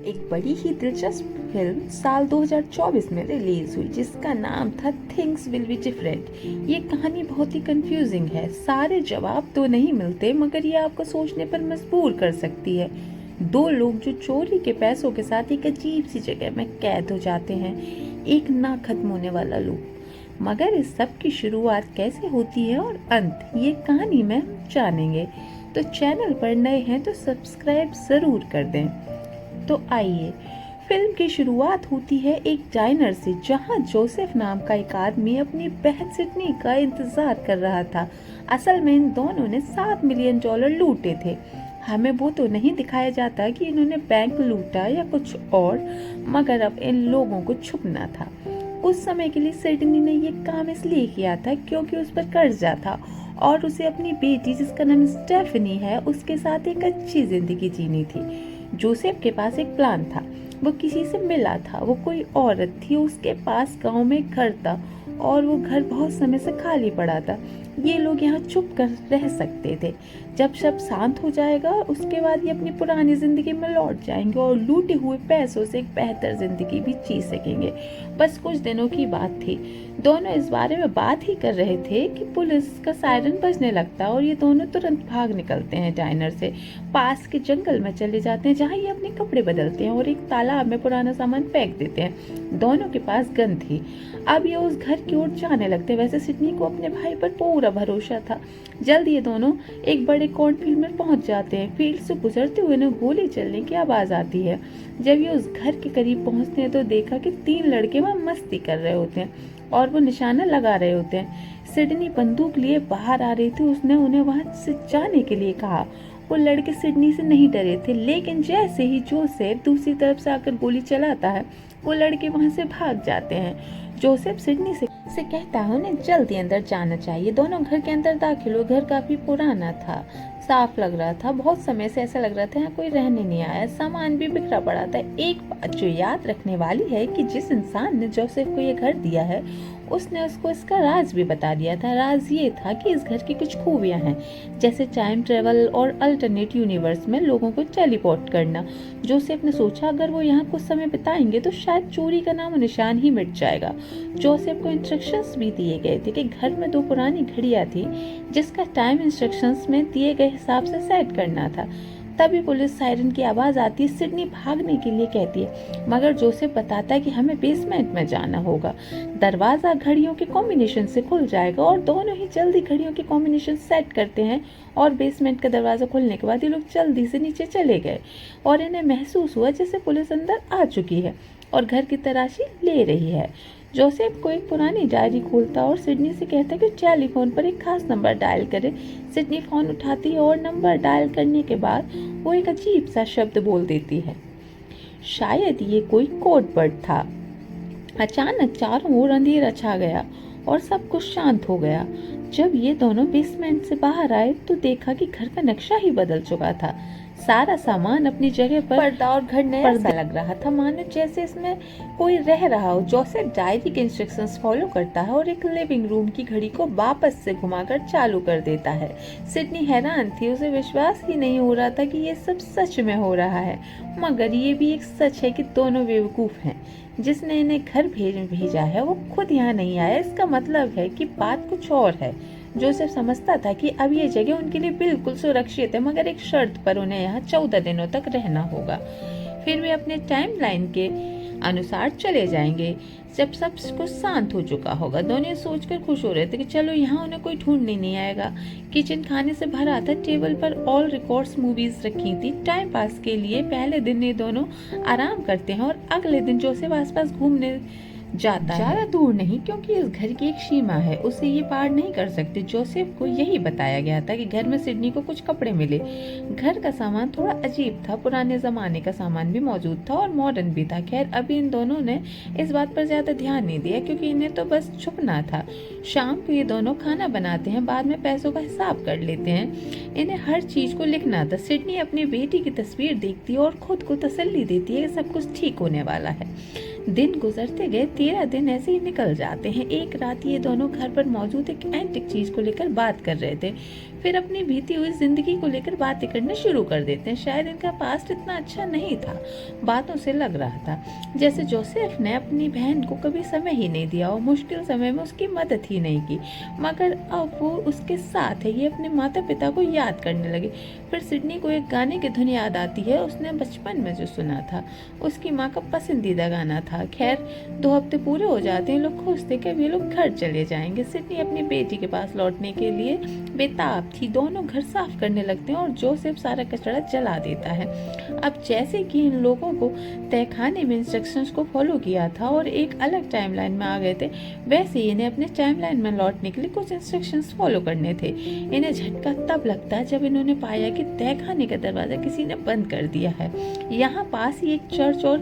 एक बड़ी ही दिलचस्प फिल्म साल 2024 में रिलीज हुई जिसका नाम था थिंग्स विल बी डिफरेंट। ये कहानी बहुत ही कंफ्यूजिंग है, सारे जवाब तो नहीं मिलते मगर ये आपको सोचने पर मजबूर कर सकती है। दो लोग जो चोरी के पैसों के साथ एक अजीब सी जगह में कैद हो जाते हैं, एक ना खत्म होने वाला लूप। मगर इस सब की शुरुआत कैसे होती है और अंत, ये कहानी में हम जानेंगे। तो चैनल पर नए हैं तो सब्सक्राइब जरूर कर दें। तो आइए, फिल्म की शुरुआत होती है एक डाइनर से जहां जोसेफ नाम का एक आदमी अपनी बहन सिडनी का इंतजार कर रहा था। असल में इन दोनों ने $7 मिलियन लूटे थे। हमें वो तो नहीं दिखाया जाता कि इन्होंने बैंक लूटा या कुछ और, मगर अब इन लोगों को छुपना था। उस समय के लिए सिडनी ने ये काम इसलिए किया था क्योंकि उस पर कर्जा था और उसे अपनी बेटी जिसका नाम स्टेफनी है उसके साथ एक अच्छी जिंदगी जीनी थी। जोसेफ के पास एक प्लान था। वो किसी से मिला था, वो कोई औरत थी, उसके पास गांव में घर था और वो घर बहुत समय से खाली पड़ा था। ये लोग यहाँ चुप कर रह सकते थे। जब सब शांत हो जाएगा उसके बाद ये अपनी पुरानी जिंदगी में लौट जाएंगे और लूटे हुए पैसों से एक बेहतर जिंदगी भी जी सकेंगे। बस कुछ दिनों की बात थी। दोनों इस बारे में बात ही कर रहे थे कि पुलिस का सायरन बजने लगता और ये दोनों तुरंत भाग निकलते हैं। डाइनर से पास के जंगल में चले जाते हैं जहाँ ये अपने कपड़े बदलते हैं और एक तालाब में पुराना सामान फेंक देते हैं। दोनों के पास गन थी। अब ये उस घर की ओर जाने लगते। वैसे सिडनी को अपने भाई पर पूरा भरोसा था। जल्द ये दोनों एक बड़े कॉर्नफील्ड में पहुंच जाते हैं। फील्ड से गुजरते हुए इन्हें गोली चलने की आवाज आती है। जब ये उस घर के करीब पहुंचते हैं तो देखा कि 3 लड़के वहां मस्ती कर रहे होते हैं और वो निशाना लगा रहे होते हैं। सिडनी बंदूक लिए बाहर आ रही थी। उसने उन्हें वहां से जाने के लिए कहा। वो लड़के सिडनी से नहीं डरे थे, लेकिन जैसे ही जोसेफ दूसरी तरफ से आकर गोली चलाता है वो लड़के वहां से भाग जाते हैं। जोसेफ सिडनी से कहता है उन्हें जल्दी अंदर जाना चाहिए। दोनों घर के अंदर दाखिल हुए। घर काफी पुराना था, साफ लग रहा था। बहुत समय से ऐसा लग रहा था यहाँ कोई रहने नहीं आया। सामान भी बिखरा पड़ा था। एक बात जो याद रखने वाली है कि जिस इंसान ने जोसेफ को ये घर दिया है उसने उसको इसका राज भी बता दिया था। राज ये था कि इस घर की कुछ खूबियां हैं, जैसे टाइम ट्रेवल और अल्टरनेट यूनिवर्स में लोगों को टेलीपोर्ट करना। जोसेफ ने सोचा अगर वो यहाँ कुछ समय बिताएंगे तो शायद चोरी का नाम निशान ही मिट जाएगा। जोसेफ को इंस्ट्रक्शंस भी दिए गए थे कि घर में 2 पुरानी घड़ियां थी जिसका टाइम इंस्ट्रक्शंस में दिए गए हिसाब से सेट करना था। तभी पुलिस सायरन की आवाज आती है। सिडनी भागने के लिए कहती है मगर जोसेफ बताता है कि हमें बेसमेंट में जाना होगा। दरवाजा घड़ियों के कॉम्बिनेशन से खुल जाएगा और दोनों ही जल्दी घड़ियों के कॉम्बिनेशन सेट करते हैं और बेसमेंट का दरवाजा खुलने के बाद ये लोग जल्दी से नीचे चले गए और इन्हें महसूस हुआ जैसे पुलिस अंदर आ चुकी है और घर की तलाशी ले रही है। जोसेफ को एक पुरानी डायरी खोलता और सिडनी से कहता है कि टेलीफोन पर एक खास नंबर डायल करे। सिडनी फोन उठाती है और नंबर डायल करने के बाद वो एक अजीब सा शब्द बोल देती है। शायद ये कोई कोड वर्ड था। अचानक चारों ओर अंधेरा छा गया और सब कुछ शांत हो गया। जब ये दोनों बेसमेंट से बाहर आए तो देखा कि घर का नक्शा ही बदल चुका था। सारा सामान अपनी जगह पर, पर्दा और घर नया सा लग रहा था, मानो जैसे इसमें कोई रह रहा हो। जोसेफ डायरी के इंस्ट्रक्शंस फॉलो करता है और एक लिविंग रूम की घड़ी को वापस से घुमाकर चालू कर देता है। सिडनी हैरान थी, उसे विश्वास ही नहीं हो रहा था कि ये सब सच में हो रहा है। मगर ये भी एक सच है कि दोनों बेवकूफ हैं। जिसने इन्हें घर भेजा है वो खुद यहाँ नहीं आया। इसका मतलब है कि बात कुछ और है। जोसेफ समझता था कि अब ये जगह उनके लिए बिल्कुल सुरक्षित है, मगर एक शर्त पर उन्हें यहाँ 14 दिनों तक रहना होगा। फिर वे अपने टाइमलाइन के अनुसार चले जाएंगे जब सब कुछ शांत हो चुका होगा। दोनों सोचकर खुश हो रहे थे कि चलो यहाँ उन्हें कोई ढूंढने नहीं आएगा। किचन खाने से भरा था। टेबल पर ऑल रिकॉर्ड्स मूवीज रखी थी। टाइम पास के लिए पहले दिन ये दोनों आराम करते हैं और अगले दिन जोसेफ आसपास घूमने जाता है। ज्यादा दूर नहीं क्योंकि इस घर की एक सीमा है, उसे ये पार नहीं कर सकते। जोसेफ को यही बताया गया था कि घर में सिडनी को कुछ कपड़े मिले। घर का सामान थोड़ा अजीब था, पुराने जमाने का सामान भी मौजूद था और मॉडर्न भी था। खैर अभी इन दोनों ने इस बात पर ज्यादा ध्यान नहीं दिया क्योंकि इन्हें तो बस छुपना था। शाम को ये दोनों खाना बनाते हैं, बाद में पैसों का हिसाब कर लेते हैं। इन्हें हर चीज को लिखना था। सिडनी अपनी बेटी की तस्वीर देखती है और खुद को तसल्ली देती है कि सब कुछ ठीक होने वाला है। दिन गुजरते गए, 13 दिन ऐसे ही निकल जाते हैं। एक रात ये दोनों घर पर मौजूद एक एंटिक चीज को लेकर बात कर रहे थे, फिर अपनी बीती हुई जिंदगी को लेकर बातें करना शुरू कर देते हैं। शायद इनका पास्ट इतना अच्छा नहीं था, बातों से लग रहा था जैसे जोसेफ ने अपनी बहन को कभी समय ही नहीं दिया और मुश्किल समय में उसकी मदद ही नहीं की, मगर अब वो उसके साथ है। ये अपने माता पिता को याद करने लगे। फिर सिडनी को एक गाने की धुन याद आती है, उसने बचपन में जो सुना था, उसकी माँ का पसंदीदा गाना था। खैर 2 हफ्ते पूरे हो जाते हैं, लोग खुश थे कि अब ये लोग घर चले जाएंगे। सिडनी अपनी बेटी के पास लौटने के लिए बेताब थी। दोनों घर साफ करने लगते हैं और जोसेफ सारा कचरा जला देता है। अब जैसे कि इन लोगों को तहखाने में इंस्ट्रक्शंस को फॉलो किया था और एक अलग टाइमलाइन में आ गए थे, वैसे ही इन्हें अपने टाइमलाइन में लौटने के लिए कुछ इंस्ट्रक्शंस फॉलो करने थे। इन्हें झटका तब लगता है जब इन्होंने पाया कि तहखाने का दरवाजा किसी ने बंद कर दिया है। यहाँ पास ही एक चर्च और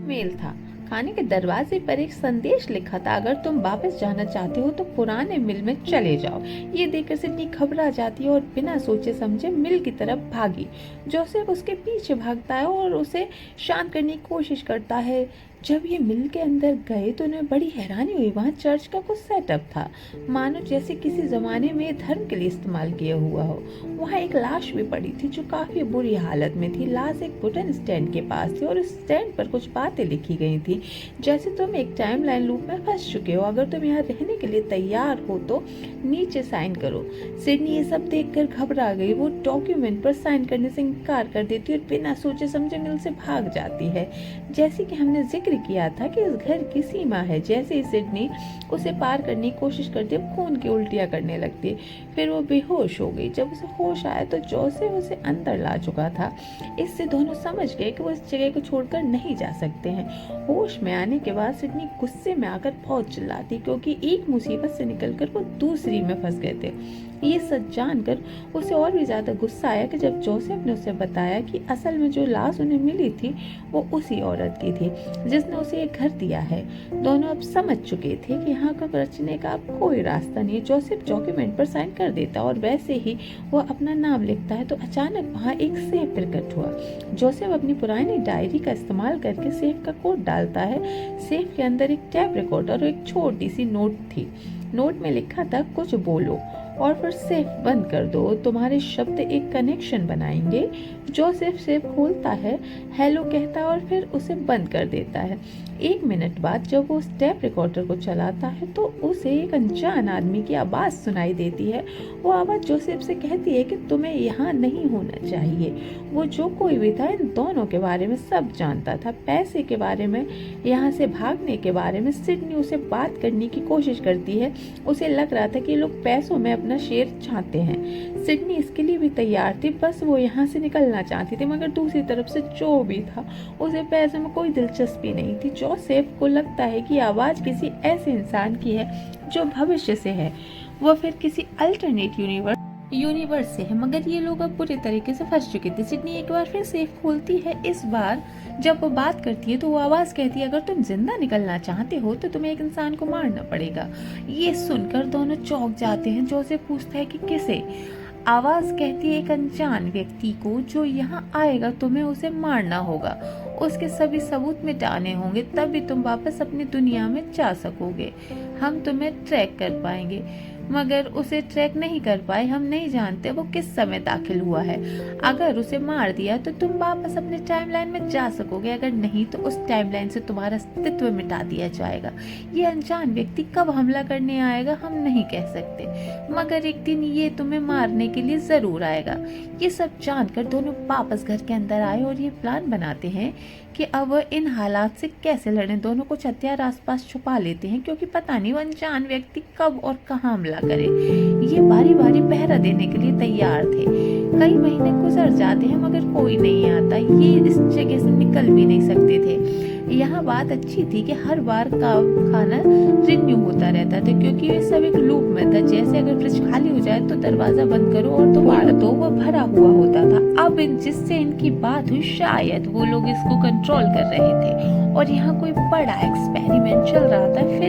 मेल था। खाने के दरवाजे पर एक संदेश लिखा था, अगर तुम वापस जाना चाहते हो तो पुराने मिल में चले जाओ। ये देखकर सिडनी घबरा जाती है और बिना सोचे समझे मिल की तरफ भागी। जोसेफ उसके पीछे भागता है और उसे शांत करने की कोशिश करता है। जब ये मिल के अंदर गए तो उन्हें बड़ी हैरानी हुई। वहाँ चर्च का कुछ सेटअप था, मानो जैसे किसी जमाने में धर्म के लिए इस्तेमाल किया हुआ हो। वहाँ एक लाश भी पड़ी थी जो काफी बुरी हालत में थी। लाश एक वुडन स्टैंड के पास थी और उस स्टैंड पर कुछ बातें लिखी गई थी, जैसे तुम एक टाइमलाइन लूप में फंस चुके हो, अगर तुम यहाँ रहने के लिए तैयार हो तो नीचे साइन करो। सिडनी ये सब देखकर घबरा गई। वो डॉक्यूमेंट पर साइन करने से इनकार कर देती और बिना सोचे समझे मिल से भाग जाती है। जैसे कि हमने जिक्र किया था कि इस घर की सीमा है। जैसे ही सिडनी उसे पार करने की कोशिश करती है, खून की उल्टियां करने लगती है। फिर वो बेहोश हो गई। जब उसे होश आया तो जोसेफ उसे अंदर ला चुका था। इससे दोनों समझ गए कि वो इस जगह को छोड़कर नहीं जा सकते हैं। होश में आने के बाद सिडनी गुस्से में आकर बहुत चिल्लाती, क्योंकि एक मुसीबत से निकलकर वो दूसरी में फंस गए थे। ये सच जानकर उसे और भी ज्यादा गुस्सा आया कि जब जोसेफ ने उसे बताया कि असल में जो लाश उन्हें मिली थी वो उसी औरत की थी जिसने उसे एक घर दिया है। दोनों अब समझ चुके थे कि यहाँ का बचने का अब कोई रास्ता नहीं। जोसेफ डॉक्यूमेंट पर साइन कर देता और वैसे ही वो अपना नाम लिखता है तो अचानक वहाँ एक सेफ प्रकट हुआ। जोसेफ अपनी पुरानी डायरी का इस्तेमाल करके सेफ का कोड डालता है। सेफ के अंदर एक टैप रिकॉर्डर और एक छोटी सी नोट थी। नोट में लिखा था, कुछ बोलो और फिर सेफ बंद कर दो, तुम्हारे शब्द एक कनेक्शन बनाएंगे। जोसेफ सेफ खोलता है, हेलो कहता है और फिर उसे बंद कर देता है। 1 मिनट बाद जब वो टेप रिकॉर्डर को चलाता है तो उसे एक अनजान आदमी की आवाज़ सुनाई देती है। वो आवाज़ जोसेफ से कहती है कि तुम्हें यहाँ नहीं होना चाहिए। वो जो कोई भी था इन दोनों के बारे में सब जानता था, पैसे के बारे में, यहाँ से भागने के बारे में। सिडनी उसे बात करने की कोशिश करती है। उसे लग रहा था कि लोग पैसों में अपना शेयर चाहते हैं। सिडनी इसके लिए भी तैयार थी, बस वो यहाँ से निकलना चाहती थी। मगर दूसरी तरफ से जो भी था उसे पैसों में कोई दिलचस्पी नहीं थी। जोसेफ को लगता है कि आवाज़ किसी ऐसे इंसान की है जो भविष्य से है, वो फिर किसी अल्टरनेट यूनिवर्स से है। मगर ये लोग अब पूरे तरीके से फंस चुके थे। सिडनी एक बार फिर सेफ खोलती है। इस बार जब वो बात करती है तो वो आवाज़ कहती है, अगर तुम जिंदा निकलना चाहते हो तो तुम्हें एक इंसान को मारना पड़ेगा। ये सुनकर दोनों चौंक जाते हैं। जोसेफ पूछता है कि किसे? आवाज़ कहती है, एक अनजान व्यक्ति को जो यहाँ आएगा, तुम्हें उसे मारना होगा, उसके सभी सबूत मिटाने होंगे, तभी तुम वापस अपनी दुनिया में जा सकोगे। हम तुम्हें ट्रैक कर पाएंगे। मगर उसे ट्रैक नहीं कर पाए। हम नहीं जानते वो किस समय दाखिल हुआ है। अगर उसे मार दिया तो तुम वापस अपने टाइमलाइन में जा सकोगे, अगर नहीं तो उस टाइमलाइन से तुम्हारा अस्तित्व मिटा दिया जाएगा। ये अनजान व्यक्ति कब हमला करने आएगा हम नहीं कह सकते, मगर एक दिन ये तुम्हें मारने के लिए जरूर आएगा। ये सब जानकर दोनों वापस घर के अंदर आए और ये प्लान बनाते हैं कि अब इन हालात से कैसे लड़ें। दोनों कुछ हथियार आसपास छुपा लेते हैं, क्योंकि पता नहीं वो अनजान व्यक्ति कब और कहाँ हमला करे। ये बारी बारी पहरा देने के लिए तैयार थे। कई महीने गुजर जाते हैं मगर कोई नहीं आता। ये इस जगह से निकल भी नहीं सकते थे। यहाँ बात अच्छी थी कि हर बार का खाना रिन्यू होता रहता था, क्योंकि ये सब एक लूप में था। जैसे अगर फ्रिज खाली हो जाए तो दरवाजा बंद करो और दोबारा तो वो भरा हुआ होता था। अब जिससे इनकी बात हुई, शायद वो लोग इसको कंट्रोल कर रहे थे और यहाँ कोई बड़ा एक्सपेरिमेंट चल रहा था। फिर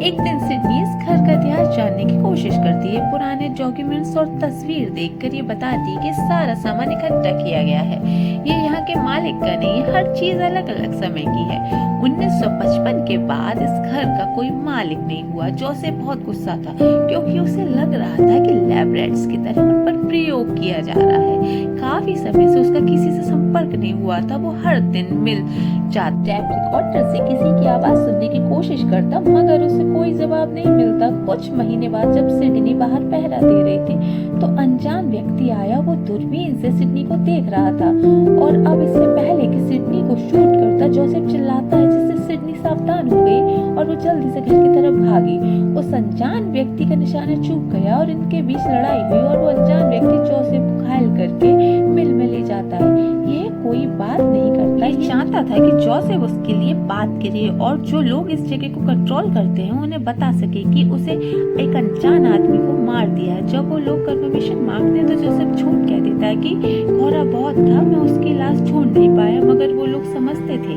एक दिन सिडनी इस घर का इतिहास जानने की कोशिश करती है। पुराने डॉक्यूमेंट्स और तस्वीर देखकर ये बताती है कि सारा सामान इकट्ठा किया गया है। ये यहाँ के मालिक का नहीं है, हर चीज अलग अलग समय की है। 1955 के बाद इस घर का कोई मालिक नहीं हुआ। जोसेफ बहुत गुस्सा था क्योंकि उसे लग रहा था कि लैब रैट्स की तरह उन पर प्रयोग किया जा रहा है। काफी समय से उसका किसी से संपर्क नहीं हुआ था। वो हर दिन मिल जाता, टैप रिकॉर्डर से किसी की आवाज सुनने की कोशिश करता, मगर उसे कोई जवाब नहीं मिलता। कुछ महीने बाद जब सिडनी बाहर पहरा दे रही थी तो अनजान व्यक्ति आया। वो दूरबीन से सिडनी को देख रहा था और अब इससे पहले कि सिडनी को शूट करता, जोसेफ चिल्लाता है जिससे सिडनी सावधान हो गई और वो जल्दी से घर की तरफ भागी। उस अनजान व्यक्ति का निशाना चूक गया और इनके बीच लड़ाई हुई और वो अनजान व्यक्ति जोसेफ को घायल करके मिल में ले जाता है। ये कोई बात नहीं करता, ये चाहता था कि जोसेफ उसके लिए बात करे और जो लोग इस जगह को कंट्रोल करते हैं उन्हें बता सके कि उसे एक अनजान आदमी को मार दिया है। जब वो लोग कंफर्मेशन मांगते हैं तो जोसेफ झूठ कह देता है कि घोड़ा बहुत था, मैं उसकी लाश ढूंढ नहीं पाया, मगर वो लोग समझते थे।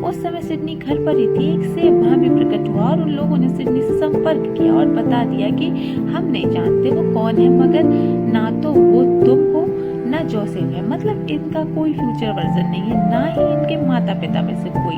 उस समय सिडनी घर पर ही थी। एक सेब वहां भी प्रकट हुआ और उन लोगों ने सिडनी से संपर्क किया और बता दिया कि हम नहीं जानते वो कौन है, मगर ना तो वो तुम हो ना जोसेफ है, मतलब इनका कोई फ्यूचर वर्जन नहीं है, ना ही इनके माता पिता में से कोई।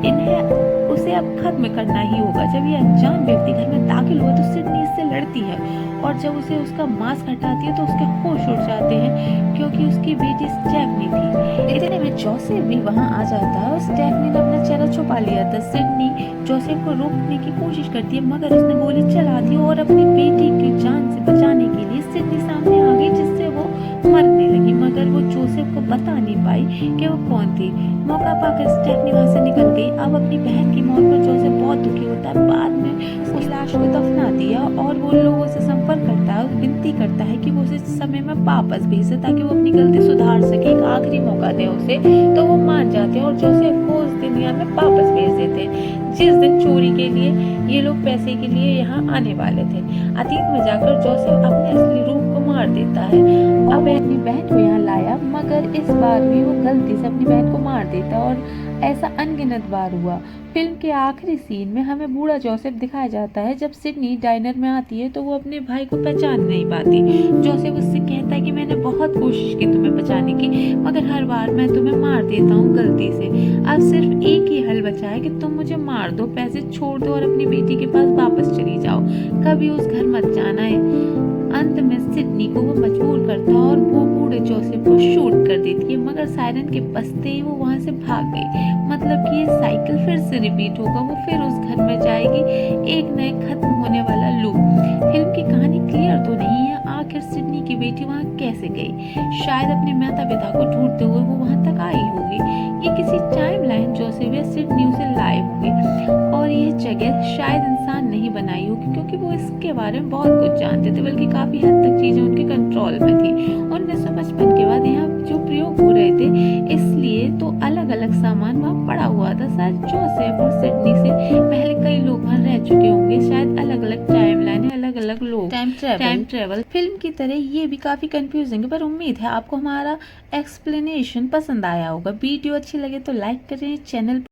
इन्हें उसे अब खत्म करना ही होगा। जब ये अनजान व्यक्ति घर में दाखिल हुआ तो सिडनी इससे लड़ती है और जब उसे उसका मास्क हटाती है तो उसके होश उड़ जाते हैं क्योंकि उसकी बेटी स्टेफनी थी। इतने में जोसेफ भी वहां आ जाता है और स्टेफनी ने अपना चेहरा छुपा लिया था। सिडनी जोसेफ को रोकने की कोशिश करती है मगर उसने गोली चला दी और अपनी बेटी की जान से बचाने के लिए सिडनी सामने आ गई, जिससे वो मरने लगी, मगर वो जोसेफ को बता नहीं पाई कि वो कौन थी। मौका पाकर स्टेफनी वहां से निकल गई। अब अपनी बहन की मौत पर जोसेफ बहुत दुखी होता है। बाद में उस लाश को दफना दिया और वो लोगों से संपर्क करता है और विनती करता है कि वो उसे समय में वापस भेजे ताकि वो अपनी गलती सुधार सके, एक आखिरी मौका दे उसे। तो वो मान जाते हैं और जोसेफ को उस दुनिया में वापस भेज देते हैं जिस दिन चोरी के लिए ये लोग पैसे के लिए यहाँ आने वाले थे। अतीत में जाकर जोसेफ अपने असली रूप को मार देता है। अब अपनी बहन को यहाँ लाया मगर इस बार भी वो गलती से अपनी बहन को मार देता और ऐसा अनगिनत बार हुआ। फिल्म के आखिरी सीन में हमें बूढ़ा जोसेफ दिखाया जाता है। जब सिडनी डाइनर में आती है तो वो अपने भाई को पहचान नहीं पाती। जोसेफ उससे कहता है कि मैंने बहुत कोशिश की तुम्हें बचाने की, मगर हर बार मैं तुम्हें मार देता हूँ गलती से। अब सिर्फ एक ही हल बचा है कि तुम मुझे मार दो, पैसे छोड़ दो और अपनी बेटी के पास वापस चली जाओ, कभी उस घर मत जाना है। अंत में सिडनी को वो मजबूर करता और वो बूढ़े जोसेफ को शूट कर देती है, मगर सायरन के बजते ही वो वहां से भाग गई। मतलब कि ये साइकिल फिर से रिपीट होगा, वो फिर उस घर में जाएगी, एक नए खत्म होने वाला लूप। फिल्म की कहानी क्लियर तो नहीं है, आखिर सिडनी की बेटी वहां कैसे गई? शायद अपने माता पिता को ढूंढते हुए वो वहां तक आई होगी। ये किसी टाइमलाइन जोसेफ या सिडनी उसे लाए होंगे और ये जगह शायद इंसान नहीं बनाई होगी क्योंकि वो इसके बारे में बहुत कुछ जानते थे, बल्कि काफी हद तक चीजें उनके कंट्रोल में थी। 1955 के बाद यहाँ जो प्रयोग हो रहे थे इसलिए तो अलग अलग सामान वहाँ पड़ा हुआ था। शायद जोसेफ और सिडनी से पहले कई लोग वहाँ रह चुके होंगे, शायद अलग अलग टाइमलाइन है, अलग अलग लोग, टाइम ट्रेवल। फिल्म की तरह ये भी काफी कंफ्यूजिंग है, पर उम्मीद है आपको हमारा एक्सप्लेनेशन पसंद आया होगा। वीडियो अच्छी लगे तो लाइक करें, चैनल